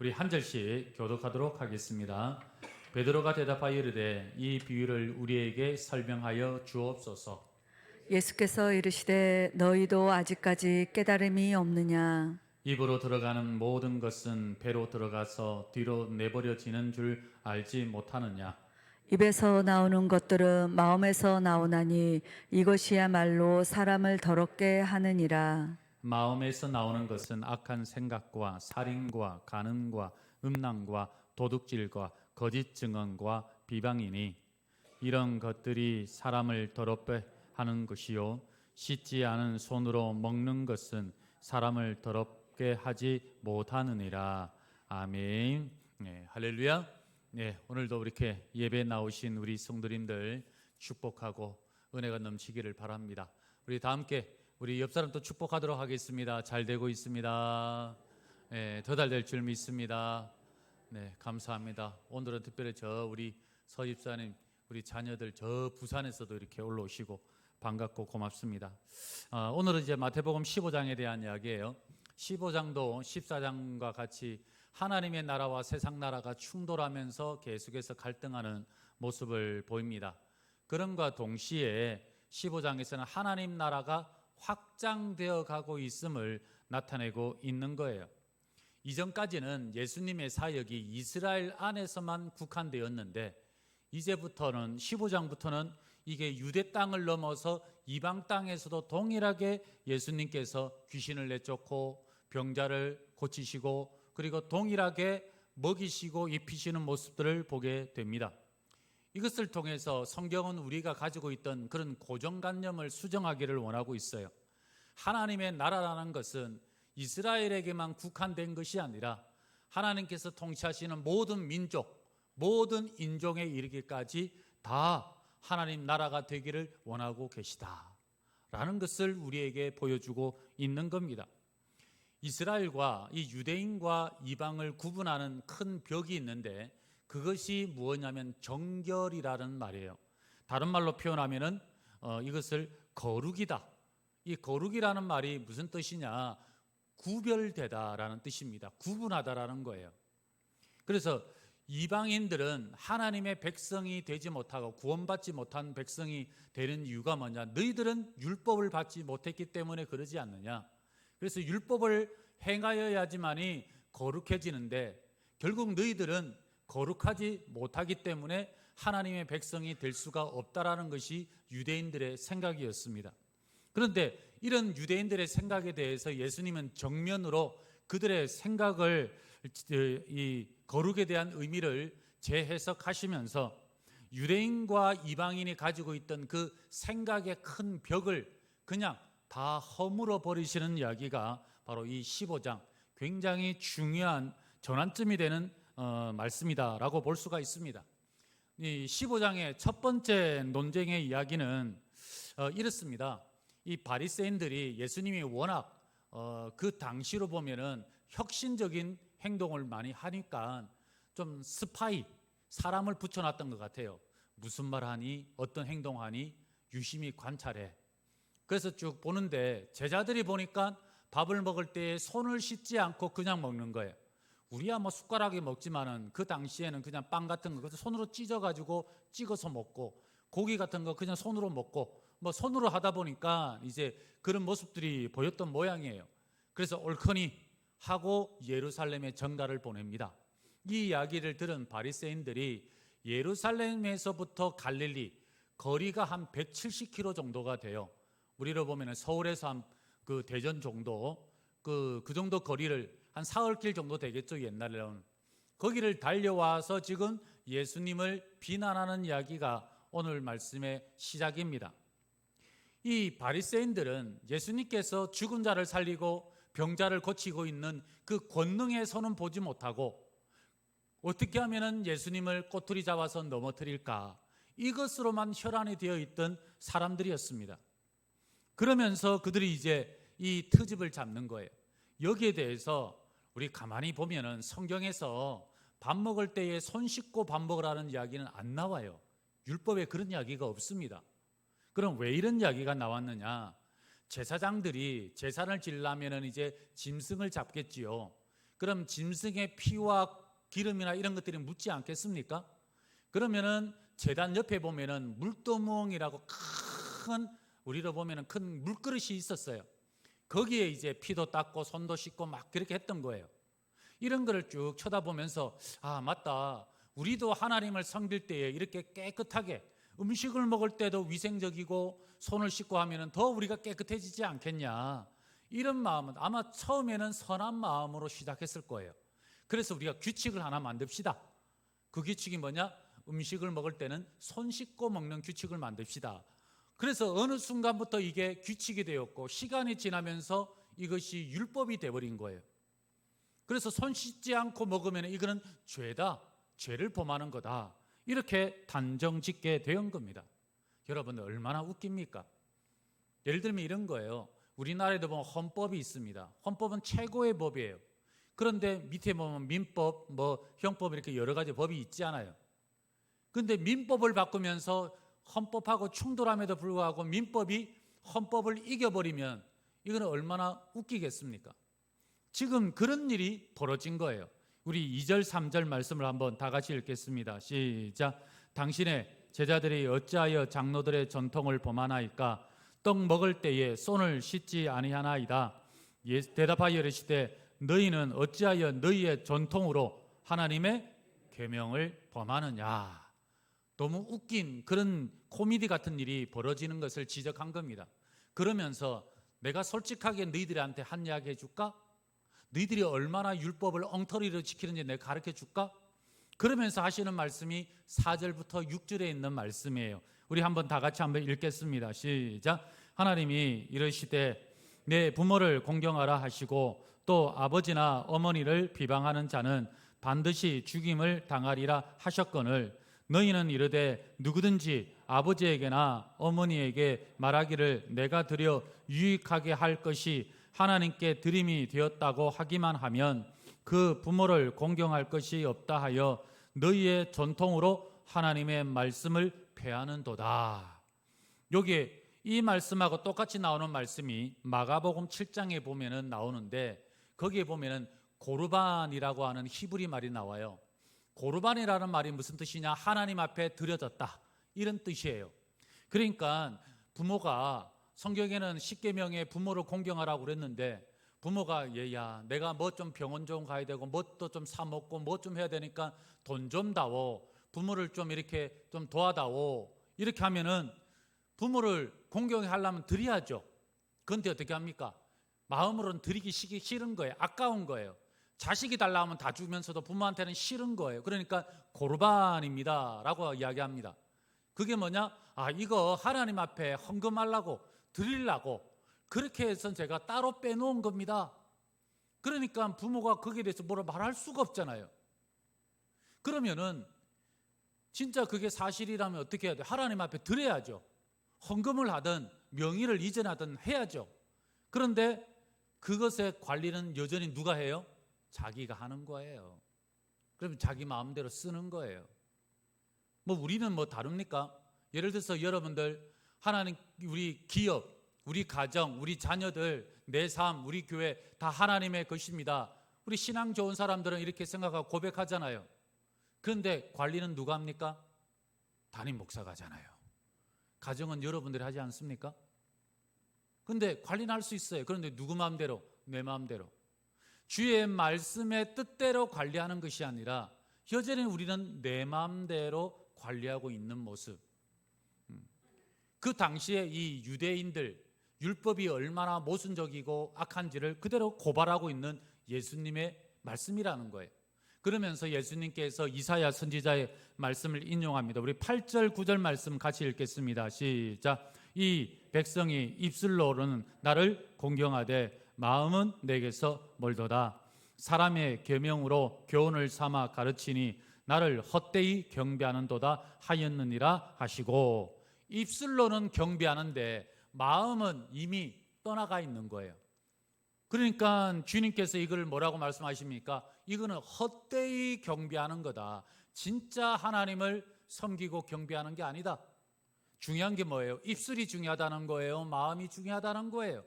우리 한 절씩 교독하도록 하겠습니다. 베드로가 대답하여 이르되 이 비유를 우리에게 설명하여 주옵소서. 예수께서 이르시되 너희도 아직까지 깨달음이 없느냐. 입으로 들어가는 모든 것은 배로 들어가서 뒤로 내버려지는 줄 알지 못하느냐. 입에서 나오는 것들은 마음에서 나오나니 이것이야말로 사람을 더럽게 하느니라. 마음에서 나오는 것은 악한 생각과 살인과 간음과 음란과 도둑질과 거짓 증언과 비방이니 이런 것들이 사람을 더럽게 하는 것이요 씻지 않은 손으로 먹는 것은 사람을 더럽게 하지 못하느니라. 아멘. 네, 할렐루야. 네, 오늘도 이렇게 예배 나오신 우리 성도님들 축복하고 은혜가 넘치기를 바랍니다. 우리 다 함께 우리 옆 사람 또 축복하도록 하겠습니다. 잘 되고 있습니다. 네, 더 잘 될 줄 믿습니다. 네, 감사합니다. 오늘은 특별히 우리 서 집사님, 우리 자녀들 부산에서도 이렇게 올라오시고 반갑고 고맙습니다. 오늘은 이제 마태복음 15장에 대한 이야기예요. 15장도 14장과 같이 하나님의 나라와 세상 나라가 충돌하면서 계속해서 갈등하는 모습을 보입니다. 그런과 동시에 15장에서는 하나님 나라가 확장되어 가고 있음을 나타내고 있는 거예요. 이전까지는 예수님의 사역이 이스라엘 안에서만 국한되었는데 이제부터는 15장부터는 이게 유대 땅을 넘어서 이방 땅에서도 동일하게 예수님께서 귀신을 내쫓고 병자를 고치시고 그리고 동일하게 먹이시고 입히시는 모습들을 보게 됩니다. 이것을 통해서 성경은 우리가 가지고 있던 그런 고정관념을 수정하기를 원하고 있어요. 하나님의 나라라는 것은 이스라엘에게만 국한된 것이 아니라 하나님께서 통치하시는 모든 민족, 모든 인종에 이르기까지 다 하나님 나라가 되기를 원하고 계시다라는 것을 우리에게 보여주고 있는 겁니다. 이스라엘과 이 유대인과 이방을 구분하는 큰 벽이 있는데 그것이 무엇냐면 정결이라는 말이에요. 다른 말로 표현하면은 이것을 거룩이다. 이 거룩이라는 말이 무슨 뜻이냐? 구별되다라는 뜻입니다. 구분하다라는 거예요. 그래서 이방인들은 하나님의 백성이 되지 못하고 구원받지 못한 백성이 되는 이유가 뭐냐? 너희들은 율법을 받지 못했기 때문에 그러지 않느냐? 그래서 율법을 행하여야지만이 거룩해지는데 결국 너희들은 거룩하지 못하기 때문에 하나님의 백성이 될 수가 없다라는 것이 유대인들의 생각이었습니다. 그런데 이런 유대인들의 생각에 대해서 예수님은 정면으로 그들의 생각을 이 거룩에 대한 의미를 재해석하시면서 유대인과 이방인이 가지고 있던 그 생각의 큰 벽을 그냥 다 허물어 버리시는 이야기가 바로 이 15장 굉장히 중요한 전환점이 되는 말씀이다라고 볼 수가 있습니다. 이 15장의 첫 번째 논쟁의 이야기는 이렇습니다. 이 바리새인들이 예수님이 워낙 그 당시로 보면은 혁신적인 행동을 많이 하니까 좀 스파이, 사람을 붙여놨던 것 같아요. 무슨 말 하니, 어떤 행동하니 유심히 관찰해. 그래서 쭉 보는데 제자들이 보니까 밥을 먹을 때 손을 씻지 않고 그냥 먹는 거예요. 우리야 뭐 숟가락에 먹지만은 그 당시에는 그냥 빵 같은 거 손으로 찢어가지고 찍어서 먹고 고기 같은 거 그냥 손으로 먹고 뭐 손으로 하다 보니까 이제 그런 모습들이 보였던 모양이에요. 그래서 옳거니 하고 예루살렘에 전가를 보냅니다. 이 이야기를 들은 바리새인들이 예루살렘에서부터 갈릴리 거리가 한 170km 정도가 돼요. 우리로 보면 서울에서 한 그 대전 정도 그 정도 거리를 한 사흘길 정도 되겠죠. 옛날에는 거기를 달려와서 지금 예수님을 비난하는 이야기가 오늘 말씀의 시작입니다. 이 바리새인들은 예수님께서 죽은 자를 살리고 병자를 고치고 있는 그 권능의 손은 보지 못하고 어떻게 하면 예수님을 꼬투리 잡아서 넘어뜨릴까 이것으로만 혈안이 되어 있던 사람들이었습니다. 그러면서 그들이 이제 이 트집을 잡는 거예요. 여기에 대해서 우리 가만히 보면은 성경에서 밥 먹을 때에 손 씻고 밥 먹으라는 이야기는 안 나와요. 율법에 그런 이야기가 없습니다. 그럼 왜 이런 이야기가 나왔느냐? 제사장들이 제사를 지려면은 이제 짐승을 잡겠지요. 그럼 짐승의 피와 기름이나 이런 것들이 묻지 않겠습니까? 그러면은 제단 옆에 보면은 물도무엉이라고 큰, 우리로 보면은 큰 물그릇이 있었어요. 거기에 이제 피도 닦고 손도 씻고 막 그렇게 했던 거예요. 이런 거를 쭉 쳐다보면서 아, 맞다. 우리도 하나님을 섬길 때에 이렇게 깨끗하게 음식을 먹을 때도 위생적이고 손을 씻고 하면은 더 우리가 깨끗해지지 않겠냐. 이런 마음은 아마 처음에는 선한 마음으로 시작했을 거예요. 그래서 우리가 규칙을 하나 만듭시다. 그 규칙이 뭐냐? 음식을 먹을 때는 손 씻고 먹는 규칙을 만듭시다. 그래서 어느 순간부터 이게 규칙이 되었고 시간이 지나면서 이것이 율법이 되어버린 거예요. 그래서 손 씻지 않고 먹으면 이거는 죄다. 죄를 범하는 거다. 이렇게 단정 짓게 된 겁니다. 여러분들 얼마나 웃깁니까? 예를 들면 이런 거예요. 우리나라에도 보면 헌법이 있습니다. 헌법은 최고의 법이에요. 그런데 밑에 보면 민법, 형법 이렇게 여러 가지 법이 있지 않아요. 그런데 민법을 바꾸면서 헌법하고 충돌함에도 불구하고 민법이 헌법을 이겨버리면 이건 얼마나 웃기겠습니까? 지금 그런 일이 벌어진 거예요. 우리 2절 3절 말씀을 한번 다 같이 읽겠습니다. 시작. 당신의 제자들이 어찌하여 장로들의 전통을 범하나이까? 떡 먹을 때에 손을 씻지 아니하나이다. 대답하여 이르시되 너희는 어찌하여 너희의 전통으로 하나님의 계명을 범하느냐. 너무 웃긴 그런 코미디 같은 일이 벌어지는 것을 지적한 겁니다. 그러면서 내가 솔직하게 너희들한테 한 이야기 해줄까? 너희들이 얼마나 율법을 엉터리로 지키는지 내가 가르쳐 줄까? 그러면서 하시는 말씀이 4절부터 6절에 있는 말씀이에요. 우리 한번 다 같이 한번 읽겠습니다. 시작. 하나님이 이르시되 내 부모를 공경하라 하시고 또 아버지나 어머니를 비방하는 자는 반드시 죽임을 당하리라 하셨거늘 너희는 이르되 누구든지 아버지에게나 어머니에게 말하기를 내가 드려 유익하게 할 것이 하나님께 드림이 되었다고 하기만 하면 그 부모를 공경할 것이 없다 하여 너희의 전통으로 하나님의 말씀을 폐하는도다. 여기에 이 말씀하고 똑같이 나오는 말씀이 마가복음 7장에 보면은 나오는데 거기에 보면은 고르반이라고 하는 히브리 말이 나와요. 고르반이라는 말이 무슨 뜻이냐? 하나님 앞에 드려졌다. 이런 뜻이에요. 그러니까 부모가 성경에는 십계명에 부모를 공경하라고 그랬는데 부모가 얘야 내가 뭐 좀 병원 좀 가야 되고 뭣도 좀 사 먹고 뭐 좀 해야 되니까 돈 좀 다오. 부모를 좀 이렇게 좀 도와다오. 이렇게 하면은 부모를 공경하려면 드려야죠. 그런데 어떻게 합니까? 마음으로는 드리기 싫은 거예요. 아까운 거예요. 자식이 달라 하면 다 주면서도 부모한테는 싫은 거예요. 그러니까 고르반입니다 라고 이야기합니다. 그게 뭐냐? 아, 이거 하나님 앞에 헌금하려고 드리려고 그렇게 해서 제가 따로 빼놓은 겁니다. 그러니까 부모가 거기에 대해서 뭐라 말할 수가 없잖아요. 그러면은 진짜 그게 사실이라면 어떻게 해야 돼요? 하나님 앞에 드려야죠. 헌금을 하든 명의를 이전하든 해야죠. 그런데 그것의 관리는 여전히 누가 해요? 자기가 하는 거예요. 그럼 자기 마음대로 쓰는 거예요. 뭐 우리는 뭐 다릅니까? 예를 들어서 여러분들 하나님 우리 기업, 우리 가정, 우리 자녀들, 내 삶, 우리 교회 다 하나님의 것입니다. 우리 신앙 좋은 사람들은 이렇게 생각하고 고백하잖아요. 그런데 관리는 누가 합니까? 담임 목사가 하잖아요. 가정은 여러분들이 하지 않습니까? 그런데 관리는 할 수 있어요. 그런데 누구 마음대로? 내 마음대로. 주의 말씀의 뜻대로 관리하는 것이 아니라 여전히 우리는 내 마음대로 관리하고 있는 모습. 그 당시에 이 유대인들 율법이 얼마나 모순적이고 악한지를 그대로 고발하고 있는 예수님의 말씀이라는 거예요. 그러면서 예수님께서 이사야 선지자의 말씀을 인용합니다. 우리 8절 9절 말씀 같이 읽겠습니다. 시작. 이 백성이 입술로는 나를 공경하되 마음은 내게서 멀도다. 사람의 계명으로 교훈을 삼아 가르치니 나를 헛되이 경배하는도다 하였느니라 하시고, 입술로는 경배하는데 마음은 이미 떠나가 있는 거예요. 그러니까 주님께서 이걸 뭐라고 말씀하십니까? 이거는 헛되이 경배하는 거다. 진짜 하나님을 섬기고 경배하는 게 아니다. 중요한 게 뭐예요? 입술이 중요하다는 거예요? 마음이 중요하다는 거예요?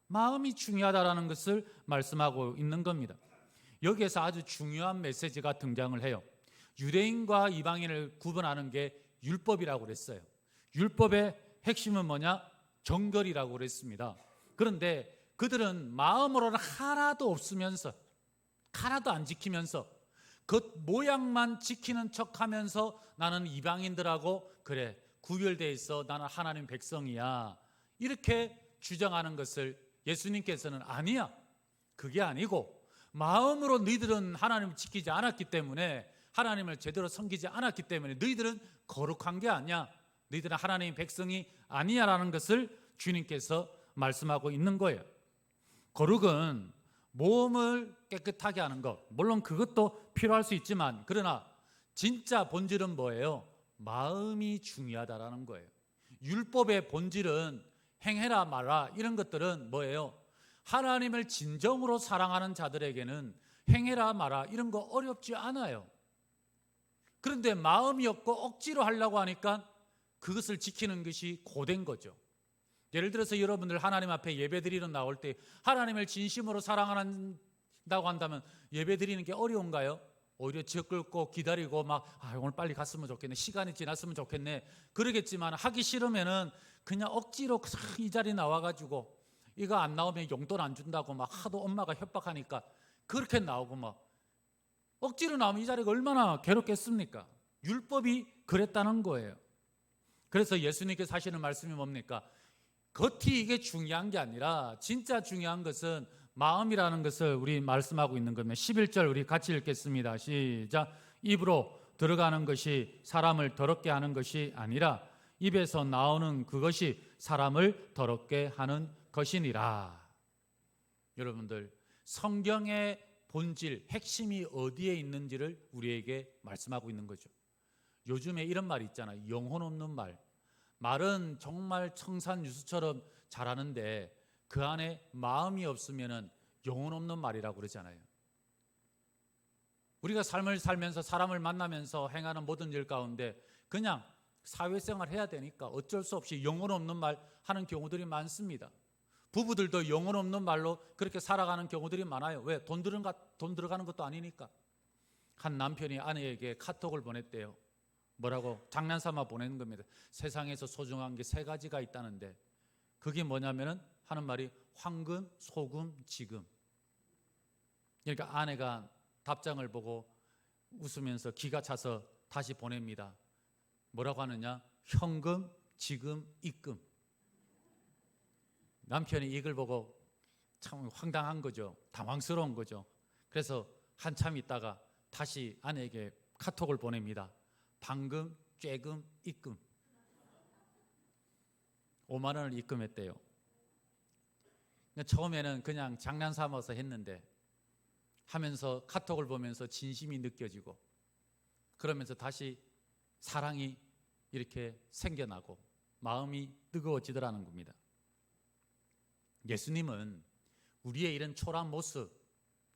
마음이 중요하다는 것을 말씀하고 있는 겁니다. 여기에서 아주 중요한 메시지가 등장을 해요. 유대인과 이방인을 구분하는 게 율법이라고 그랬어요. 율법의 핵심은 뭐냐? 정결이라고 그랬습니다. 그런데 그들은 마음으로는 하나도 없으면서, 하나도 안 지키면서 겉 모양만 지키는 척하면서 나는 이방인들하고 그래 구별되어 있어, 나는 하나님 백성이야, 이렇게 주장하는 것을 예수님께서는 아니야, 그게 아니고 마음으로 너희들은 하나님을 지키지 않았기 때문에, 하나님을 제대로 섬기지 않았기 때문에 너희들은 거룩한 게 아니야, 너희들은 하나님의 백성이 아니야 라는 것을 주님께서 말씀하고 있는 거예요. 거룩은 몸을 깨끗하게 하는 것, 물론 그것도 필요할 수 있지만, 그러나 진짜 본질은 뭐예요? 마음이 중요하다라는 거예요. 율법의 본질은 행해라 말라 이런 것들은 뭐예요? 하나님을 진정으로 사랑하는 자들에게는 행해라 마라 이런 거 어렵지 않아요. 그런데 마음이 없고 억지로 하려고 하니까 그것을 지키는 것이 고된 거죠. 예를 들어서 여러분들 하나님 앞에 예배 드리러 나올 때 하나님을 진심으로 사랑한다고 한다면 예배 드리는 게 어려운가요? 오히려 적글고 기다리고 막 오늘 빨리 갔으면 좋겠네, 시간이 지났으면 좋겠네, 그러겠지만 하기 싫으면은 그냥 억지로 이 자리에 나와가지고 이거 안 나오면 용돈 안 준다고 막 하도 엄마가 협박하니까 그렇게 나오고 막 억지로 나오면 이 자리가 얼마나 괴롭겠습니까? 율법이 그랬다는 거예요. 그래서 예수님께서 하시는 말씀이 뭡니까? 겉이 이게 중요한 게 아니라 진짜 중요한 것은 마음이라는 것을 우리 말씀하고 있는 겁니다. 11절 우리 같이 읽겠습니다. 시작. 입으로 들어가는 것이 사람을 더럽게 하는 것이 아니라 입에서 나오는 그것이 사람을 더럽게 하는 것이니라. 여러분들, 성경의 본질, 핵심이 어디에 있는지를 우리에게 말씀하고 있는 거죠. 요즘에 이런 말이 있잖아요. 영혼 없는 말. 말은 정말 청산유수처럼 잘하는데 그 안에 마음이 없으면 영혼 없는 말이라고 그러잖아요. 우리가 삶을 살면서 사람을 만나면서 행하는 모든 일 가운데 그냥 사회생활 해야 되니까 어쩔 수 없이 영혼 없는 말 하는 경우들이 많습니다. 부부들도 영혼 없는 말로 그렇게 살아가는 경우들이 많아요. 왜? 돈 들어가는 것도 아니니까. 한 남편이 아내에게 카톡을 보냈대요. 뭐라고? 장난삼아 보내는 겁니다. 세상에서 소중한 게 3가지가 있다는데 그게 뭐냐면은 하는 말이 황금, 소금, 지금. 그러니까 아내가 답장을 보고 웃으면서 기가 차서 다시 보냅니다. 뭐라고 하느냐? 현금, 지금, 입금. 남편이 이걸 보고 참 황당한 거죠. 당황스러운 거죠. 그래서 한참 있다가 다시 아내에게 카톡을 보냅니다. 방금, 쬐금, 입금. 5만 원을 입금했대요. 처음에는 그냥 장난삼아서 했는데 하면서 카톡을 보면서 진심이 느껴지고 그러면서 다시 사랑이 이렇게 생겨나고 마음이 뜨거워지더라는 겁니다. 예수님은 우리의 이런 초라한 모습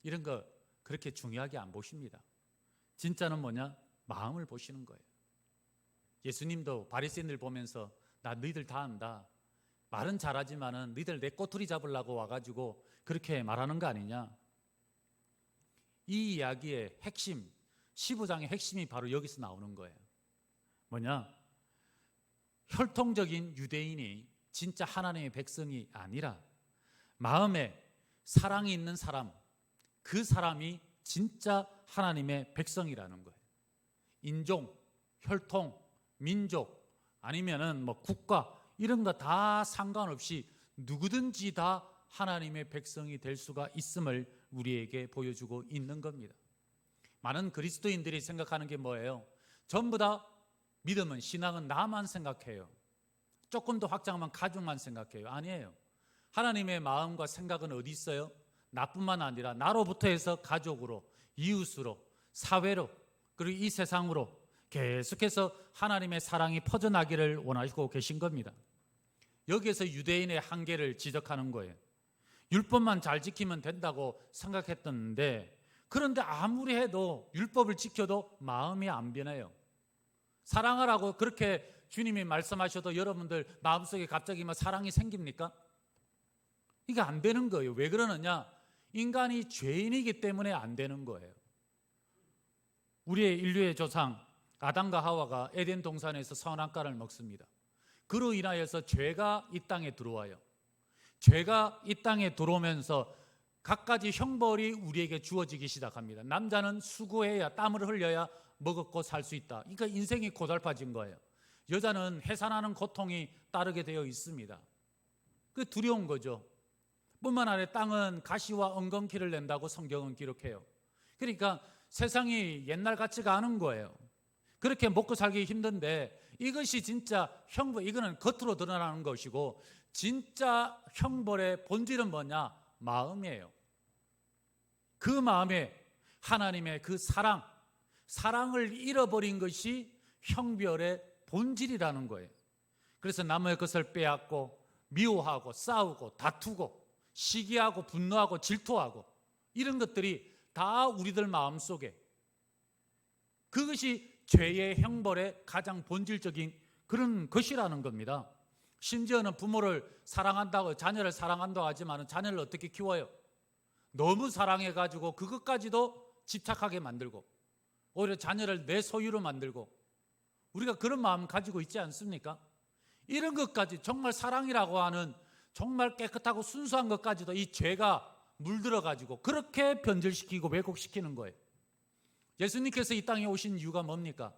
이런 거 그렇게 중요하게 안 보십니다. 진짜는 뭐냐? 마음을 보시는 거예요. 예수님도 바리새인들 보면서 나 너희들 다 안다. 말은 잘하지만은 너희들 내 꼬투리 잡으려고 와가지고 그렇게 말하는 거 아니냐. 이 이야기의 핵심, 15장의 핵심이 바로 여기서 나오는 거예요. 뭐냐? 혈통적인 유대인이 진짜 하나님의 백성이 아니라 마음에 사랑이 있는 사람, 그 사람이 진짜 하나님의 백성이라는 거예요. 인종, 혈통, 민족 아니면은 뭐 국가 이런 거 다 상관없이 누구든지 다 하나님의 백성이 될 수가 있음을 우리에게 보여주고 있는 겁니다. 많은 그리스도인들이 생각하는 게 뭐예요? 전부 다 믿음은, 신앙은 나만 생각해요. 조금 더 확장하면 가족만 생각해요. 아니에요. 하나님의 마음과 생각은 어디 있어요? 나뿐만 아니라 나로부터 해서 가족으로, 이웃으로, 사회로, 그리고 이 세상으로 계속해서 하나님의 사랑이 퍼져나기를 원하시고 계신 겁니다. 여기에서 유대인의 한계를 지적하는 거예요. 율법만 잘 지키면 된다고 생각했던데 그런데 아무리 해도 율법을 지켜도 마음이 안 변해요. 사랑하라고 그렇게 주님이 말씀하셔도 여러분들 마음속에 갑자기 막 사랑이 생깁니까? 이게 안 되는 거예요. 왜 그러느냐? 인간이 죄인이기 때문에 안 되는 거예요. 우리의 인류의 조상 아담과 하와가 에덴 동산에서 선악과를 먹습니다. 그로 인하여서 죄가 이 땅에 들어와요. 죄가 이 땅에 들어오면서 갖가지 형벌이 우리에게 주어지기 시작합니다. 남자는 수고해야, 땀을 흘려야 먹고 살 수 있다. 그러니까 인생이 고달파진 거예요. 여자는 해산하는 고통이 따르게 되어 있습니다. 그 두려운 거죠. 뿐만 아니라 땅은 가시와 엉겅퀴를 낸다고 성경은 기록해요. 그러니까 세상이 옛날 같지가 않은 거예요. 그렇게 먹고 살기 힘든데 이것이 진짜 형벌, 이거는 겉으로 드러나는 것이고 진짜 형벌의 본질은 뭐냐? 마음이에요. 그 마음에 하나님의 그 사랑을 잃어버린 것이 형벌의 본질이라는 거예요. 그래서 남의 것을 빼앗고 미워하고 싸우고 다투고 시기하고 분노하고 질투하고 이런 것들이 다 우리들 마음속에, 그것이 죄의 형벌의 가장 본질적인 그런 것이라는 겁니다. 심지어는 부모를 사랑한다고, 자녀를 사랑한다고 하지만 자녀를 어떻게 키워요? 너무 사랑해가지고 그것까지도 집착하게 만들고 오히려 자녀를 내 소유로 만들고, 우리가 그런 마음 가지고 있지 않습니까? 이런 것까지, 정말 사랑이라고 하는 정말 깨끗하고 순수한 것까지도 이 죄가 물들어가지고 그렇게 변질시키고 왜곡시키는 거예요. 예수님께서 이 땅에 오신 이유가 뭡니까?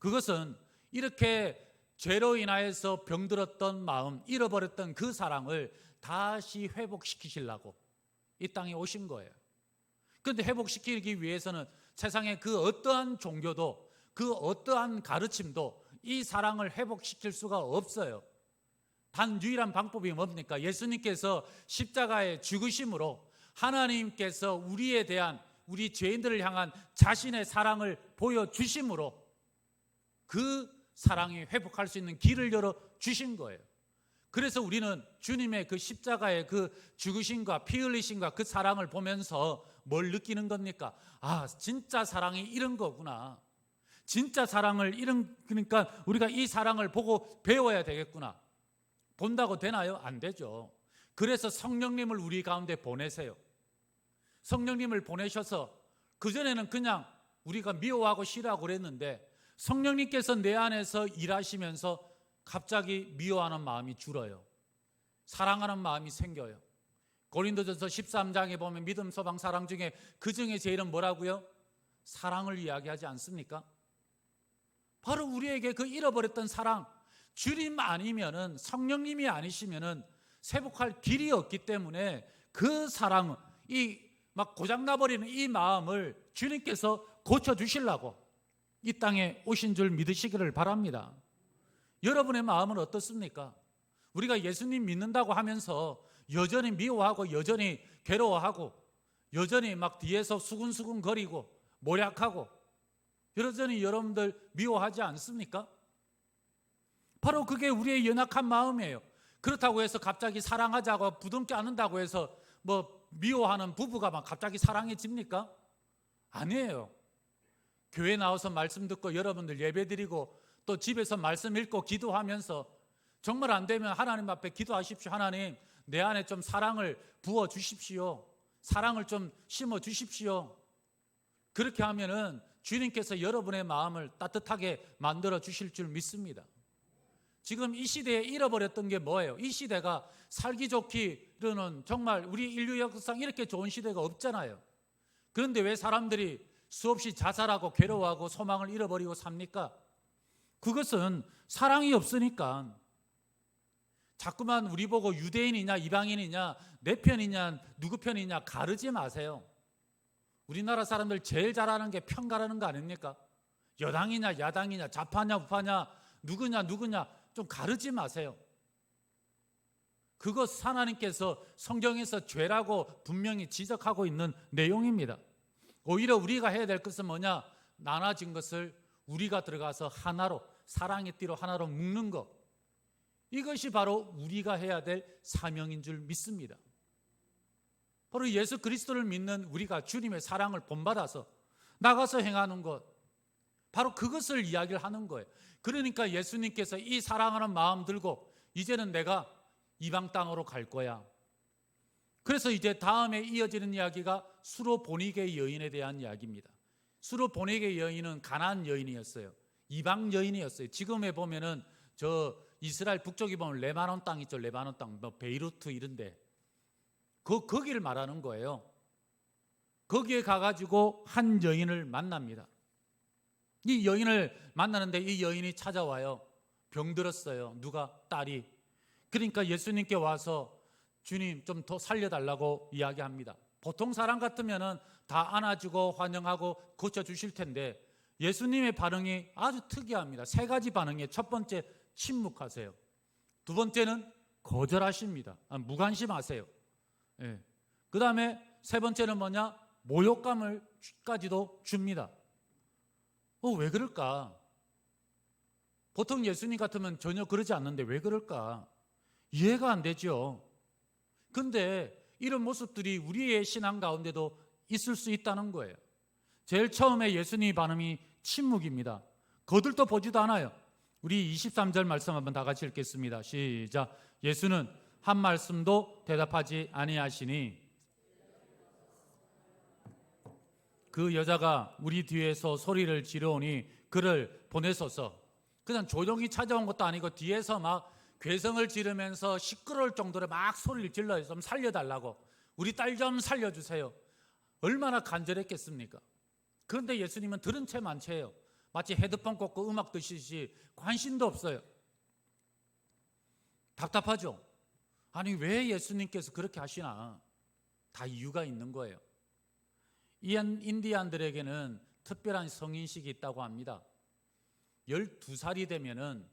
그것은 이렇게 죄로 인하여서 병들었던 마음, 잃어버렸던 그 사랑을 다시 회복시키시려고 이 땅에 오신 거예요. 그런데 회복시키기 위해서는 세상의 그 어떠한 종교도, 그 어떠한 가르침도 이 사랑을 회복시킬 수가 없어요. 단 유일한 방법이 뭡니까? 예수님께서 십자가에 죽으심으로 하나님께서 우리에 대한, 우리 죄인들을 향한 자신의 사랑을 보여주심으로 그 사랑이 회복할 수 있는 길을 열어주신 거예요. 그래서 우리는 주님의 그 십자가의 그 죽으심과 피 흘리심과 그 사랑을 보면서 뭘 느끼는 겁니까? 아, 진짜 사랑이 이런 거구나. 진짜 사랑을 그러니까 우리가 이 사랑을 보고 배워야 되겠구나. 본다고 되나요? 안 되죠. 그래서 성령님을 우리 가운데 보내세요. 성령님을 보내셔서, 그전에는 그냥 우리가 미워하고 싫어하고 그랬는데 성령님께서 내 안에서 일하시면서 갑자기 미워하는 마음이 줄어요. 사랑하는 마음이 생겨요. 고린도전서 13장에 보면 믿음, 소망, 사랑 중에 그 중에 제일은 뭐라고요? 사랑을 이야기하지 않습니까? 바로 우리에게 그 잃어버렸던 사랑, 주님 아니면은, 성령님이 아니시면은 회복할 길이 없기 때문에 그 사랑, 이 막 고장나버리는 이 마음을 주님께서 고쳐주시려고 이 땅에 오신 줄 믿으시기를 바랍니다. 여러분의 마음은 어떻습니까? 우리가 예수님 믿는다고 하면서 여전히 미워하고 여전히 괴로워하고 여전히 막 뒤에서 수근수근 거리고 모략하고 여전히 여러분들 미워하지 않습니까? 바로 그게 우리의 연약한 마음이에요. 그렇다고 해서 갑자기 사랑하자고 부둥켜 안는다고 해서 뭐 미워하는 부부가 막 갑자기 사랑해집니까? 아니에요. 교회 나와서 말씀 듣고 여러분들 예배드리고 또 집에서 말씀 읽고 기도하면서 정말 안 되면 하나님 앞에 기도하십시오. 하나님, 내 안에 좀 사랑을 부어 주십시오. 사랑을 좀 심어 주십시오. 그렇게 하면은 주님께서 여러분의 마음을 따뜻하게 만들어 주실 줄 믿습니다. 지금 이 시대에 잃어버렸던 게 뭐예요? 이 시대가 살기 좋기로는 정말 우리 인류 역사상 이렇게 좋은 시대가 없잖아요. 그런데 왜 사람들이 수없이 자살하고 괴로워하고 소망을 잃어버리고 삽니까? 그것은 사랑이 없으니까. 자꾸만 우리 보고 유대인이냐 이방인이냐 내 편이냐 누구 편이냐 가르지 마세요. 우리나라 사람들 제일 잘하는 게 편 가르는 거 아닙니까? 여당이냐 야당이냐 좌파냐 우파냐 누구냐 좀 가르지 마세요. 그것 하나님께서 성경에서 죄라고 분명히 지적하고 있는 내용입니다. 오히려 우리가 해야 될 것은 뭐냐? 나눠진 것을 우리가 들어가서 하나로, 사랑의 띠로 하나로 묶는 것. 이것이 바로 우리가 해야 될 사명인 줄 믿습니다. 바로 예수 그리스도를 믿는 우리가 주님의 사랑을 본받아서 나가서 행하는 것, 바로 그것을 이야기를 하는 거예요. 그러니까 예수님께서 이 사랑하는 마음 들고 이제는 내가 이방 땅으로 갈 거야. 그래서 이제 다음에 이어지는 이야기가 수로보니게 여인에 대한 이야기입니다. 수로보니게 여인은 가나안 여인이었어요. 이방 여인이었어요. 지금에 보면은 저 이스라엘 북쪽에 보면 레바논 땅 있죠. 레바논 땅, 뭐 베이루트 이런데 거기를 말하는 거예요. 거기에 가가지고 한 여인을 만납니다. 이 여인을 만나는데 이 여인이 찾아와요. 병들었어요. 누가? 딸이. 그러니까 예수님께 와서 주님 좀 더 살려달라고 이야기합니다. 보통 사람 같으면 다 안아주고 환영하고 고쳐주실 텐데 예수님의 반응이 아주 특이합니다. 세 가지 반응이에요. 첫 번째, 침묵하세요. 두 번째는 거절하십니다. 무관심하세요. 예. 그 다음에 세 번째는 뭐냐? 모욕감을까지도 줍니다. 왜 그럴까? 보통 예수님 같으면 전혀 그러지 않는데 왜 그럴까? 이해가 안 되죠. 근데 이런 모습들이 우리의 신앙 가운데도 있을 수 있다는 거예요. 제일 처음에 예수님의 반응이 침묵입니다. 거들떠 보지도 않아요. 우리 23절 말씀 한번 다 같이 읽겠습니다. 시작. 예수는 한 말씀도 대답하지 아니하시니 그 여자가 우리 뒤에서 소리를 지르오니 그를 보내소서. 그냥 조용히 찾아온 것도 아니고 뒤에서 막 괴성을 지르면서 시끄러울 정도로 막 소리를 질러요. 좀 살려달라고. 우리 딸 좀 살려주세요. 얼마나 간절했겠습니까? 그런데 예수님은 들은 채 만채예요. 마치 헤드폰 꽂고 음악 듣듯이 관심도 없어요. 답답하죠? 아니 왜 예수님께서 그렇게 하시나? 다 이유가 있는 거예요. 인디안들에게는 특별한 성인식이 있다고 합니다. 12살이 되면은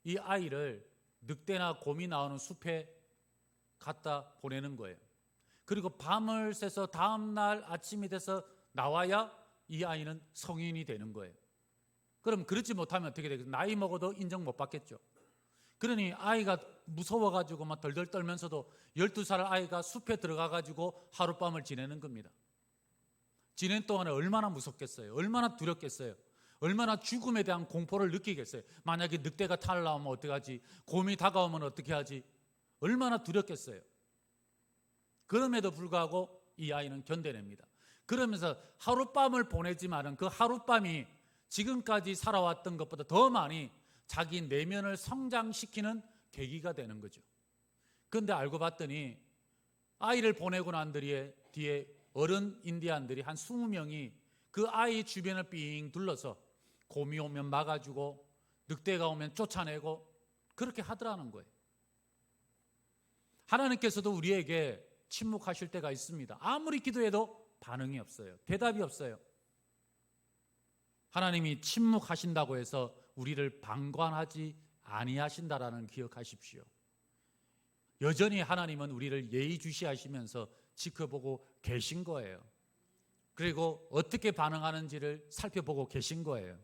이 아이를 늑대나 곰이 나오는 숲에 갖다 보내는 거예요. 그리고 밤을 새서 다음날 아침이 돼서 나와야 이 아이는 성인이 되는 거예요. 그럼 그렇지 못하면 어떻게 되겠어요? 나이 먹어도 인정 못 받겠죠. 그러니 아이가 무서워가지고 막 덜덜 떨면서도 12살 아이가 숲에 들어가가지고 하룻밤을 지내는 겁니다. 지낸 동안에 얼마나 무섭겠어요? 얼마나 두렵겠어요? 얼마나 죽음에 대한 공포를 느끼겠어요? 만약에 늑대가 탈라오면 어떡하지? 곰이 다가오면 어떻게 하지? 얼마나 두렵겠어요? 그럼에도 불구하고 이 아이는 견뎌냅니다. 그러면서 하룻밤을 보내지만은 그 하룻밤이 지금까지 살아왔던 것보다 더 많이 자기 내면을 성장시키는 계기가 되는 거죠. 그런데 알고 봤더니 아이를 보내고 난 뒤에 어른 인디안들이 한 20명이 그 아이 주변을 삥 둘러서 곰이 오면 막아주고 늑대가 오면 쫓아내고 그렇게 하더라는 거예요. 하나님께서도 우리에게 침묵하실 때가 있습니다. 아무리 기도해도 반응이 없어요. 대답이 없어요. 하나님이 침묵하신다고 해서 우리를 방관하지 아니하신다라는 기억하십시오. 여전히 하나님은 우리를 예의주시하시면서 지켜보고 계신 거예요. 그리고 어떻게 반응하는지를 살펴보고 계신 거예요.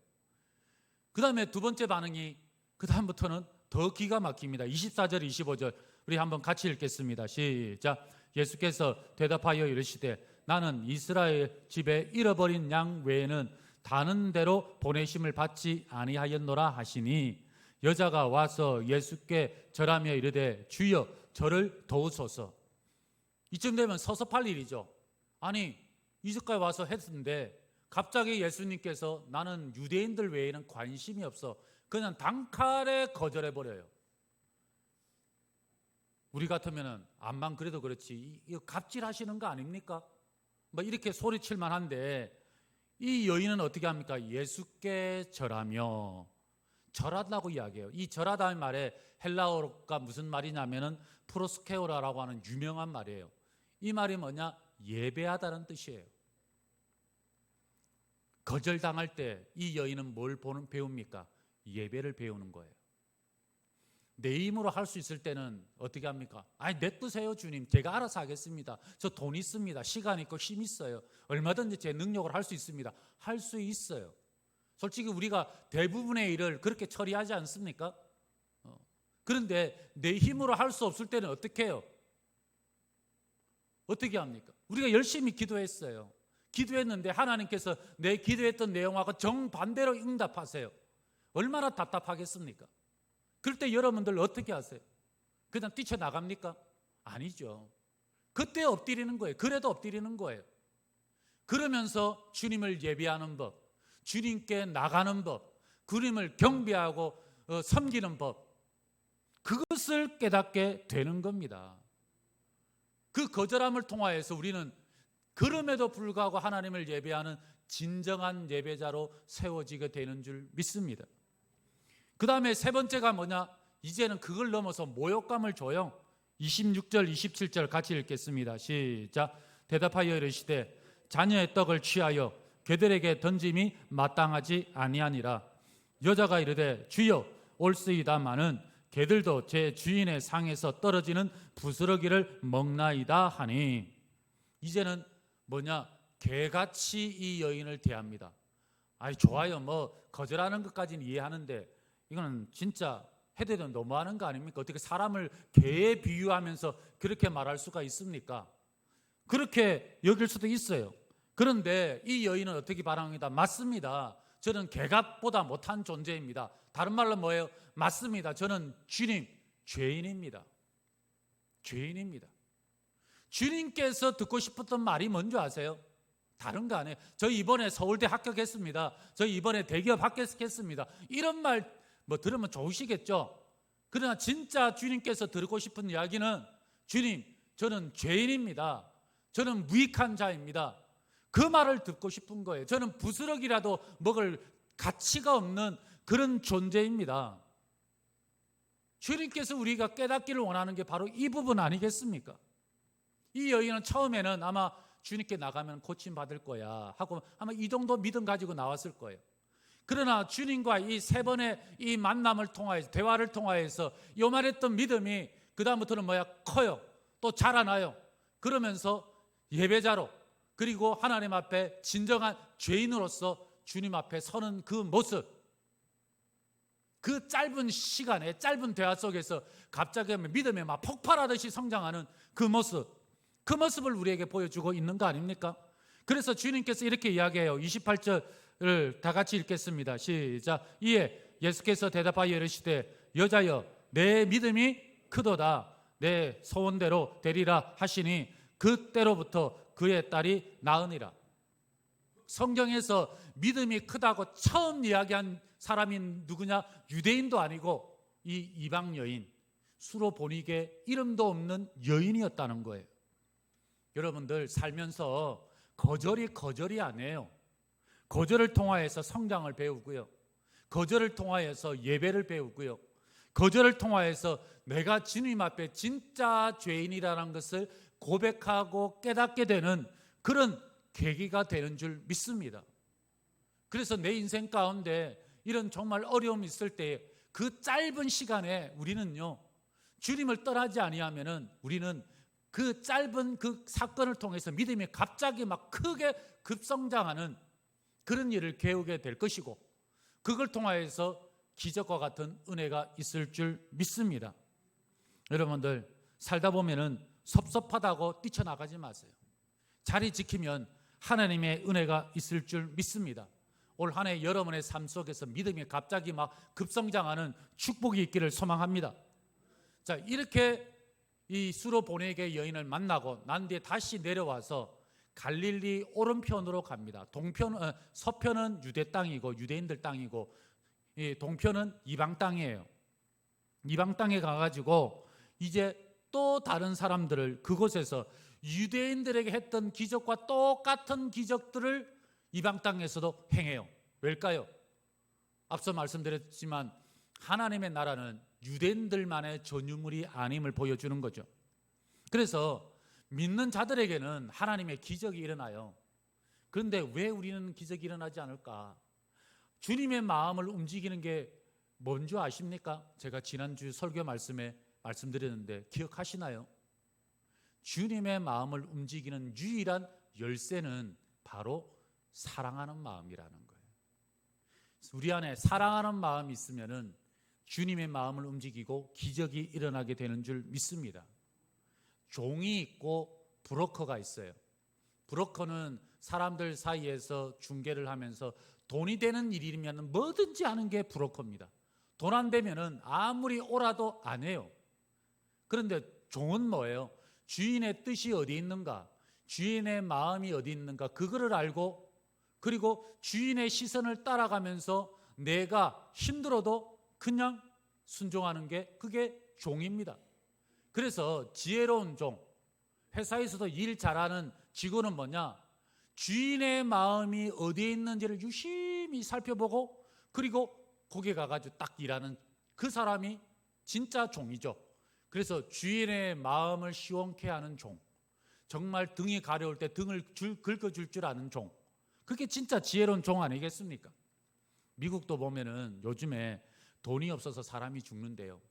그 다음에 두 번째 반응이 그 다음부터는 더 기가 막힙니다. 24절 25절 우리 한번 같이 읽겠습니다. 시작. 예수께서 대답하여 이르시되 나는 이스라엘 집에 잃어버린 양 외에는 다른 데로 보내심을 받지 아니하였노라 하시니 여자가 와서 예수께 절하며 이르되 주여 저를 도우소서. 이쯤 되면 서섭할 일이죠. 아니 이제까지 와서 했는데 갑자기 예수님께서 나는 유대인들 외에는 관심이 없어 그냥 단칼에 거절해버려요. 우리 같으면 암만 그래도 그렇지 이거 갑질하시는 거 아닙니까? 뭐 이렇게 소리칠 만한데 이 여인은 어떻게 합니까? 예수께 절하며 절하다고 이야기해요. 이 절하다는 말에 헬라어가 무슨 말이냐면은 프로스케오라라고 하는 유명한 말이에요. 이 말이 뭐냐? 예배하다는 뜻이에요. 거절당할 때 이 여인은 뭘 배웁니까? 예배를 배우는 거예요. 내 힘으로 할 수 있을 때는 어떻게 합니까? 아니 냅두세요 주님, 제가 알아서 하겠습니다. 저 돈 있습니다. 시간 있고 힘 있어요. 얼마든지 제 능력으로 할 수 있습니다. 할 수 있어요. 솔직히 우리가 대부분의 일을 그렇게 처리하지 않습니까? 그런데 내 힘으로 할 수 없을 때는 어떻게 해요? 어떻게 합니까? 우리가 열심히 기도했어요. 기도했는데 하나님께서 내 기도했던 내용하고 정반대로 응답하세요. 얼마나 답답하겠습니까? 그럴 때 여러분들 어떻게 하세요? 그냥 뛰쳐나갑니까? 아니죠. 그때 엎드리는 거예요. 그래도 엎드리는 거예요. 그러면서 주님을 예배하는 법, 주님께 나가는 법, 주님을 경배하고 섬기는 법, 그것을 깨닫게 되는 겁니다. 그 거절함을 통하여서 우리는 그럼에도 불구하고 하나님을 예배하는 진정한 예배자로 세워지게 되는 줄 믿습니다. 그 다음에 세 번째가 뭐냐? 이제는 그걸 넘어서 모욕감을 줘요. 26절 27절 같이 읽겠습니다. 시작. 대답하여 이르시되 자녀의 떡을 취하여 개들에게 던짐이 마땅하지 아니하니라. 여자가 이르되 주여 올쓰이다마는 개들도 제 주인의 상에서 떨어지는 부스러기를 먹나이다 하니. 이제는 뭐냐? 개같이 이 여인을 대합니다. 아이 좋아요, 뭐 거절하는 것까지는 이해하는데 이거는 진짜 해대도 너무하는 거 아닙니까? 어떻게 사람을 개에 비유하면서 그렇게 말할 수가 있습니까? 그렇게 여길 수도 있어요. 그런데 이 여인은 어떻게 반응합니다? 맞습니다. 저는 개같보다 못한 존재입니다. 다른 말로 뭐예요? 맞습니다. 저는 주님 죄인입니다. 죄인입니다. 주님께서 듣고 싶었던 말이 뭔지 아세요? 다른 거 아니에요. 저 이번에 서울대 합격했습니다. 저 이번에 대기업 합격했습니다. 이런 말 뭐 들으면 좋으시겠죠. 그러나 진짜 주님께서 듣고 싶은 이야기는 주님, 저는 죄인입니다. 저는 무익한 자입니다. 그 말을 듣고 싶은 거예요. 저는 부스러기라도 먹을 가치가 없는 그런 존재입니다. 주님께서 우리가 깨닫기를 원하는 게 바로 이 부분 아니겠습니까? 이 여인은 처음에는 아마 주님께 나가면 고침받을 거야 하고 아마 이 정도 믿음 가지고 나왔을 거예요. 그러나 주님과 이 세 번의 이 만남을 통하여서, 대화를 통하여서 요만했던 믿음이 그 다음부터는 뭐야? 커요. 또 자라나요. 그러면서 예배자로, 그리고 하나님 앞에 진정한 죄인으로서 주님 앞에 서는 그 모습, 그 짧은 시간에, 짧은 대화 속에서 갑자기 믿음에 막 폭발하듯이 성장하는 그 모습, 그 모습을 우리에게 보여주고 있는 거 아닙니까? 그래서 주님께서 이렇게 이야기해요. 28절을 다 같이 읽겠습니다. 시작. 이에 예수께서 대답하여 이르시되 여자여 내 믿음이 크도다. 내 소원대로 되리라 하시니 그때로부터 그의 딸이 나으니라. 성경에서 믿음이 크다고 처음 이야기한 사람이 누구냐? 유대인도 아니고 이 이방 여인, 수로보니게 이름도 없는 여인이었다는 거예요. 여러분들 살면서 거절이 아니에요. 거절을 통하여서 성장을 배우고요. 거절을 통하여서 예배를 배우고요. 거절을 통하여서 내가 주님 앞에 진짜 죄인이라는 것을 고백하고 깨닫게 되는 그런 계기가 되는 줄 믿습니다. 그래서 내 인생 가운데 이런 정말 어려움이 있을 때 그 짧은 시간에 우리는요, 주님을 떠나지 아니하면은 우리는 그 짧은 그 사건을 통해서 믿음이 갑자기 막 크게 급성장하는 그런 일을 배우게 될 것이고, 그걸 통하여서 기적과 같은 은혜가 있을 줄 믿습니다. 여러분들 살다 보면은 섭섭하다고 뛰쳐나가지 마세요. 자리 지키면 하나님의 은혜가 있을 줄 믿습니다. 올 한 해 여러분의 삶 속에서 믿음이 갑자기 막 급성장하는 축복이 있기를 소망합니다. 자, 이렇게 이 수로보네게 여인을 만나고 난 뒤에 다시 내려와서 갈릴리 오른편으로 갑니다. 서편은 유대 땅이고 유대인들 땅이고, 이 동편은 이방 땅이에요. 이방 땅에 가가지고 이제 또 다른 사람들을 그곳에서 유대인들에게 했던 기적과 똑같은 기적들을 이방 땅에서도 행해요. 왜일까요? 앞서 말씀드렸지만 하나님의 나라는 유대인들만의 전유물이 아님을 보여주는 거죠. 그래서 믿는 자들에게는 하나님의 기적이 일어나요. 그런데 왜 우리는 기적이 일어나지 않을까? 주님의 마음을 움직이는 게 뭔지 아십니까? 제가 지난주 설교 말씀에 말씀드렸는데 기억하시나요? 주님의 마음을 움직이는 유일한 열쇠는 바로 사랑하는 마음이라는 거예요. 우리 안에 사랑하는 마음이 있으면은 주님의 마음을 움직이고 기적이 일어나게 되는 줄 믿습니다. 종이 있고 브로커가 있어요. 브로커는 사람들 사이에서 중개를 하면서 돈이 되는 일이면 뭐든지 하는 게 브로커입니다. 돈 안 되면은 아무리 오라도 안 해요. 그런데 종은 뭐예요? 주인의 뜻이 어디 있는가, 주인의 마음이 어디 있는가, 그거를 알고, 그리고 주인의 시선을 따라가면서 내가 힘들어도 그냥 순종하는 게 그게 종입니다. 그래서 지혜로운 종, 회사에서도 일 잘하는 직원은 뭐냐? 주인의 마음이 어디에 있는지를 유심히 살펴보고, 그리고 거기에 가가지고 딱 일하는 그 사람이 진짜 종이죠. 그래서 주인의 마음을 시원케 하는 종, 정말 등이 가려울 때 등을 긁어줄 줄 아는 종, 그게 진짜 지혜로운 종 아니겠습니까? 미국도 보면은 요즘에 돈이 없어서 사람이 죽는데요.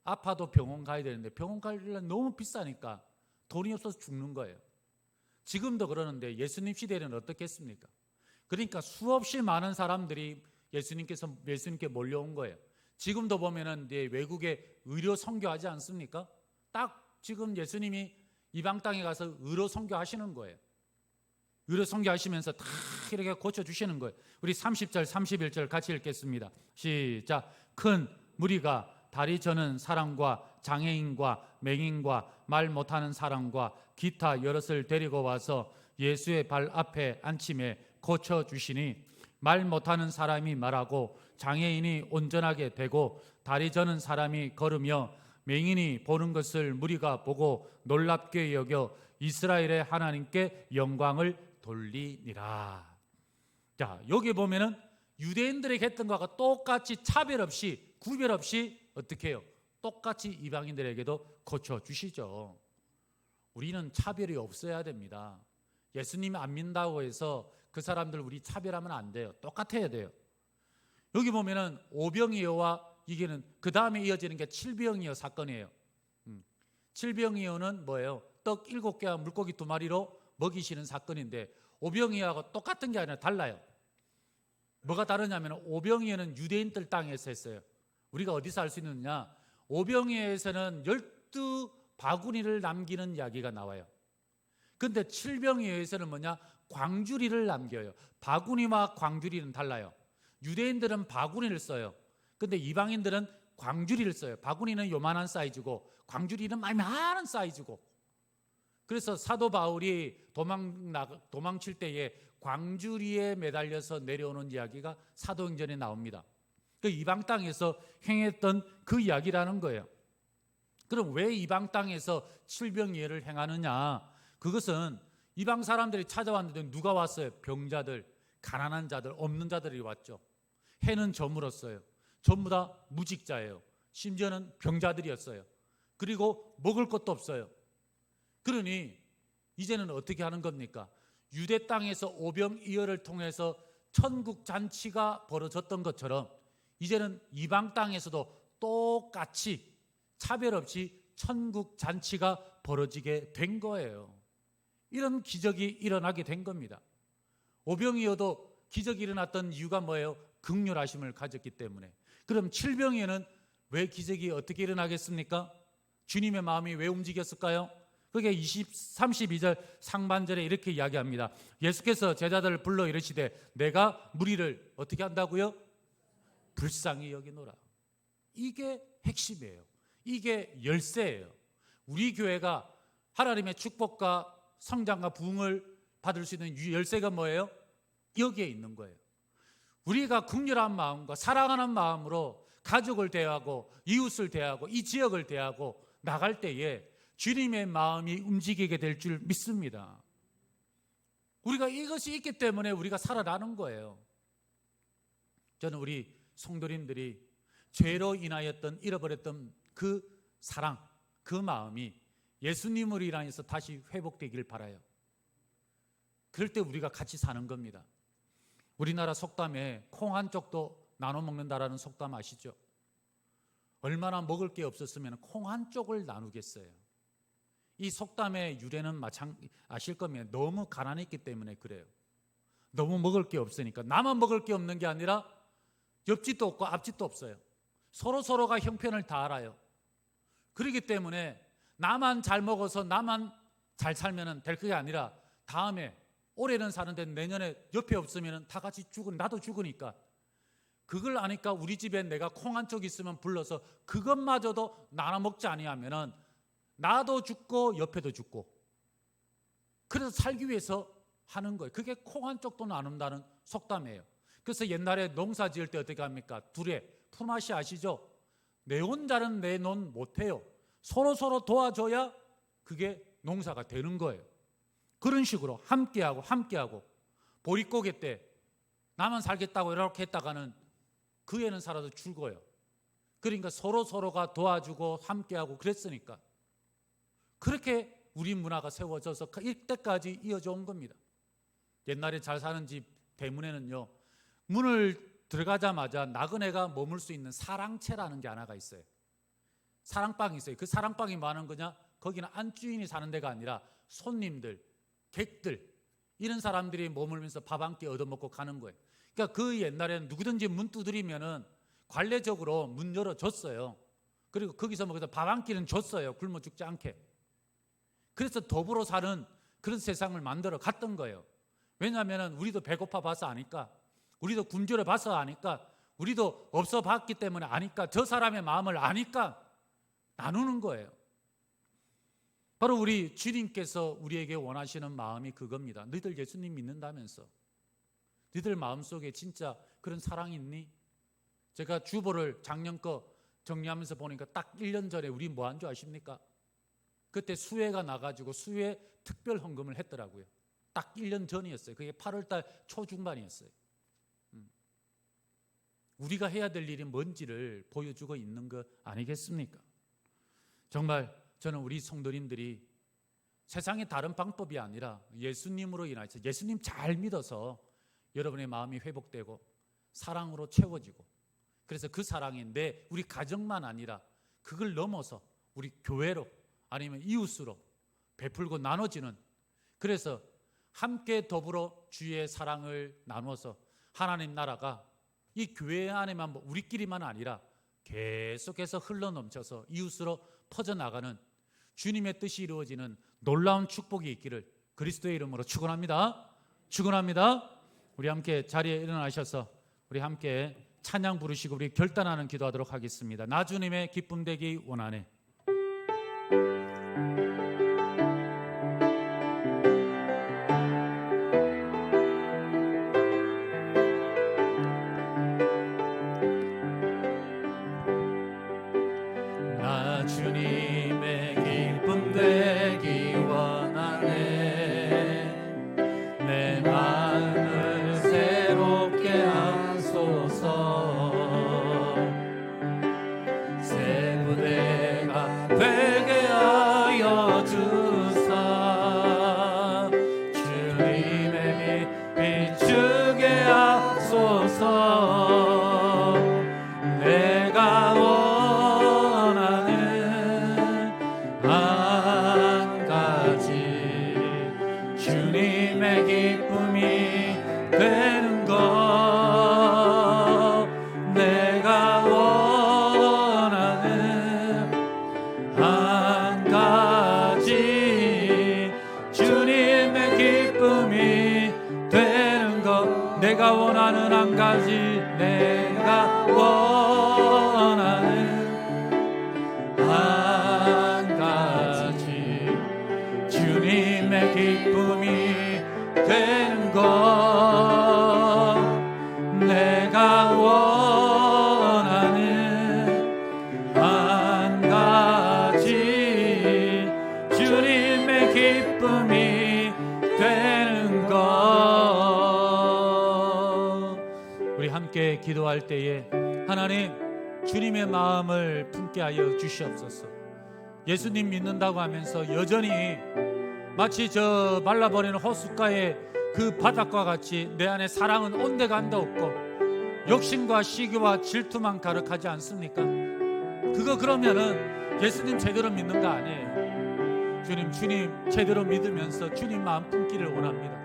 아파도 병원 가야 되는데 병원 가려면 너무 비싸니까 돈이 없어서 죽는 거예요. 지금도 그러는데 예수님 시대에는 어떻겠습니까? 그러니까 수없이 많은 사람들이 예수님께 몰려온 거예요. 지금도 보면은 외국에 의료 선교하지 않습니까? 딱 지금 예수님이 이방 땅에 가서 의료 선교하시는 거예요. 의료 선교하시면서 다 이렇게 고쳐주시는 거예요. 우리 30절 31절 같이 읽겠습니다. 시작. 큰 무리가 다리 저는 사람과 장애인과 맹인과 말 못하는 사람과 기타 여럿을 데리고 와서 예수의 발 앞에 앉힘에 고쳐주시니 말 못하는 사람이 말하고 장애인이 온전하게 되고 다리 저는 사람이 걸으며 맹인이 보는 것을 무리가 보고 놀랍게 여겨 이스라엘의 하나님께 영광을 돌리니라. 자, 여기 보면은 유대인들에게 했던 것과 똑같이 차별 없이 구별 없이 어떻게 해요? 똑같이 이방인들에게도 고쳐주시죠. 우리는 차별이 없어야 됩니다. 예수님 안 믿는다고 해서 그 사람들 우리 차별하면 안 돼요. 똑같아야 돼요. 여기 보면은 오병이어와 이게는 그 다음에 이어지는 게 칠병이어 사건이에요. 칠병이어는 뭐예요? 떡 7개와 물고기 2마리로 먹이시는 사건인데 오병이어하고 똑같은 게 아니라 달라요. 뭐가 다르냐면 오병이어는 유대인들 땅에서 했어요. 우리가 어디서 알 수 있느냐? 오병이어에서는 12바구니를 남기는 이야기가 나와요. 근데 칠병이어에서는 뭐냐? 광주리를 남겨요. 바구니와 광주리는 달라요. 유대인들은 바구니를 써요. 근데 이방인들은 광주리를 써요. 바구니는 요만한 사이즈고 광주리는 많은 사이즈고. 그래서 사도 바울이 도망칠 때에 광주리에 매달려서 내려오는 이야기가 사도행전에 나옵니다. 그 이방 땅에서 행했던 그 이야기라는 거예요. 그럼 왜 이방 땅에서 칠병이어를 행하느냐? 그것은 이방 사람들이 찾아왔는데 누가 왔어요? 병자들, 가난한 자들, 없는 자들이 왔죠. 해는 저물었어요. 전부 다 무직자예요. 심지어는 병자들이었어요. 그리고 먹을 것도 없어요. 그러니 이제는 어떻게 하는 겁니까? 유대 땅에서 오병이어를 통해서 천국 잔치가 벌어졌던 것처럼 이제는 이방 땅에서도 똑같이 차별 없이 천국 잔치가 벌어지게 된 거예요. 이런 기적이 일어나게 된 겁니다. 오병이어도 기적이 일어났던 이유가 뭐예요? 긍휼하심을 가졌기 때문에. 그럼 칠병이어는 왜 기적이 어떻게 일어나겠습니까? 주님의 마음이 왜 움직였을까요? 그게 32절 상반절에 이렇게 이야기합니다. 예수께서 제자들을 불러 이르시되 내가 무리를 어떻게 한다고요? 불쌍히 여기노라. 이게 핵심이에요. 이게 열쇠예요. 우리 교회가 하나님의 축복과 성장과 부흥을 받을 수 있는 열쇠가 뭐예요? 여기에 있는 거예요. 우리가 긍휼한 마음과 사랑하는 마음으로 가족을 대하고 이웃을 대하고 이 지역을 대하고 나갈 때에 주님의 마음이 움직이게 될 줄 믿습니다. 우리가 이것이 있기 때문에 우리가 살아나는 거예요. 저는 우리 성도님들이 죄로 인하였던 잃어버렸던 그 사랑, 그 마음이 예수님으로 인하여서 다시 회복되길 바라요. 그럴 때 우리가 같이 사는 겁니다. 우리나라 속담에 콩 한 쪽도 나눠 먹는다라는 속담 아시죠? 얼마나 먹을 게 없었으면 콩 한 쪽을 나누겠어요. 이 속담의 유래는 아실 거면 너무 가난했기 때문에 그래요. 너무 먹을 게 없으니까. 나만 먹을 게 없는 게 아니라 옆집도 없고 앞집도 없어요. 서로가 형편을 다 알아요. 그렇기 때문에 나만 잘 먹어서 나만 잘 살면 될 게 아니라 다음에 올해는 사는데 내년에 옆에 없으면 다 같이 나도 죽으니까. 그걸 아니까 우리 집에 내가 콩 한 쪽 있으면 불러서 그것마저도 나눠 먹지 아니하면은 나도 죽고 옆에도 죽고, 그래서 살기 위해서 하는 거예요. 그게 콩 한 쪽도 나눈다는 속담이에요. 그래서 옛날에 농사 지을 때 어떻게 합니까? 둘의 품앗이 아시죠? 내 혼자는 내 논 못해요. 서로 도와줘야 그게 농사가 되는 거예요. 그런 식으로 함께하고 보릿고개 때 나만 살겠다고 이렇게 했다가는 그 애는 살아도 죽어요. 그러니까 서로가 도와주고 함께하고 그랬으니까 그렇게 우리 문화가 세워져서 이때까지 이어져 온 겁니다. 옛날에 잘 사는 집 대문에는요, 문을 들어가자마자 나그네가 머물 수 있는 사랑채라는 게 하나가 있어요. 사랑방이 있어요. 그 사랑방이 뭐 하는 거냐? 거기는 안주인이 사는 데가 아니라 손님들, 객들, 이런 사람들이 머물면서 밥 한 끼 얻어먹고 가는 거예요. 그러니까 그 옛날에는 누구든지 문 두드리면은 관례적으로 문 열어줬어요. 그리고 거기서 먹어서 밥 한 끼는 줬어요. 굶어 죽지 않게. 그래서 더불어 사는 그런 세상을 만들어 갔던 거예요. 왜냐하면 우리도 배고파 봐서 아니까, 우리도 굶주려 봐서 아니까, 우리도 없어 봤기 때문에 아니까, 저 사람의 마음을 아니까 나누는 거예요. 바로 우리 주님께서 우리에게 원하시는 마음이 그겁니다. 너희들 예수님 믿는다면서 너희들 마음속에 진짜 그런 사랑이 있니? 제가 주보를 작년 거 정리하면서 보니까 딱 1년 전에 우리 뭐 한 줄 아십니까? 그때 수혜가 나가지고 수혜 특별 헌금을 했더라고요. 딱 1년 전이었어요. 그게 8월달 초중반이었어요. 우리가 해야 될 일이 뭔지를 보여주고 있는 거 아니겠습니까? 정말 저는 우리 성도님들이 세상의 다른 방법이 아니라 예수님으로 인해서, 예수님 잘 믿어서 여러분의 마음이 회복되고 사랑으로 채워지고, 그래서 그 사랑이 우리 가정만 아니라 그걸 넘어서 우리 교회로 아니면 이웃으로 베풀고 나눠지는, 그래서 함께 더불어 주의 사랑을 나누어서 하나님 나라가 이 교회 안에만 우리끼리만 아니라 계속해서 흘러넘쳐서 이웃으로 퍼져나가는 주님의 뜻이 이루어지는 놀라운 축복이 있기를 그리스도의 이름으로 축원합니다. 축원합니다. 우리 함께 자리에 일어나셔서 우리 함께 찬양 부르시고 우리 결단하는 기도하도록 하겠습니다. 나 주님의 기쁨 되기 원하네. 나 주님의 기쁨 되기 원하네. 내 마음을 새롭게 하소서. 새 부대가 되게 하여 주사. 주님의 빛 비추게 하소서. 내가 원하는 한 가지 주님의 기쁨이 되는 것. 내가 원하는 한 가지 주님의 기쁨이 되는 것. 내가 원하는 한 가지, 내가 원하는 한 가지 주님의 기쁨이 되는 것. 내가 원하는 한 가지 주님의 기쁨이 되는 것. 우리 함께 기도할 때에 하나님, 주님의 마음을 품게 하여 주시옵소서. 예수님 믿는다고 하면서 여전히 마치 저 말라버리는 호숫가의 그 바닥과 같이 내 안에 사랑은 온데간데 없고 욕심과 시기와 질투만 가득하지 않습니까? 그러면은 예수님 제대로 믿는 거 아니에요. 주님 제대로 믿으면서 주님 마음 품기를 원합니다.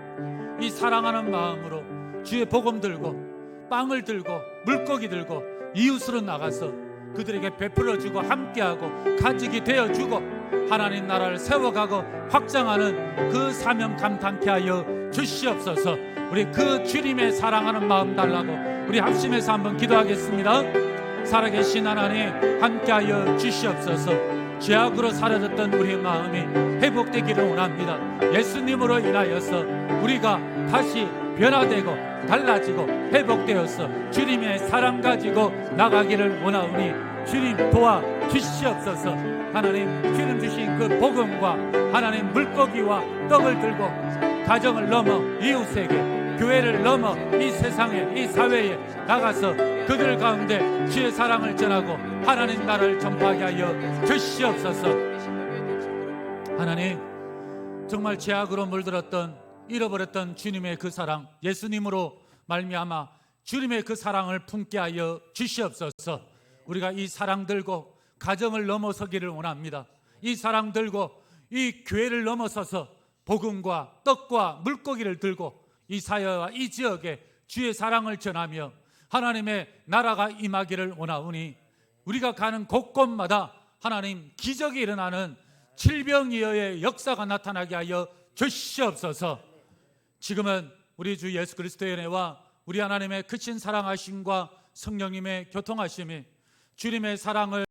이 사랑하는 마음으로 주의 복음 들고 빵을 들고 물고기 들고 이웃으로 나가서 그들에게 베풀어주고 함께하고 가족이 되어주고 하나님 나라를 세워가고 확장하는 그 사명 감탄케 하여 주시옵소서. 우리 그 주님의 사랑하는 마음 달라고 우리 합심해서 한번 기도하겠습니다. 살아계신 하나님 함께하여 주시옵소서. 죄악으로 사라졌던 우리의 마음이 회복되기를 원합니다. 예수님으로 인하여서 우리가 다시 변화되고 달라지고 회복되어서 주님의 사랑 가지고 나가기를 원하오니 주님 도와주시옵소서. 하나님, 주님 주신 그 복음과 하나님 물고기와 떡을 들고 가정을 넘어 이웃에게, 교회를 넘어 이 세상에, 이 사회에 나가서 그들 가운데 주의 사랑을 전하고 하나님 나라를 전파하게 하여 주시옵소서. 하나님, 정말 죄악으로 물들었던, 잃어버렸던 주님의 그 사랑, 예수님으로 말미암아 주님의 그 사랑을 품게 하여 주시옵소서. 우리가 이 사랑 들고 가정을 넘어서기를 원합니다. 이 사랑 들고 이 교회를 넘어서서 복음과 떡과 물고기를 들고 이 사회와 이 지역에 주의 사랑을 전하며 하나님의 나라가 임하기를 원하오니 우리가 가는 곳곳마다 하나님 기적이 일어나는 칠병이어의 역사가 나타나게 하여 주시옵소서. 지금은 우리 주 예수 그리스도의 은혜와 우리 하나님의 크신 사랑하심과 성령님의 교통하심이 주님의 사랑을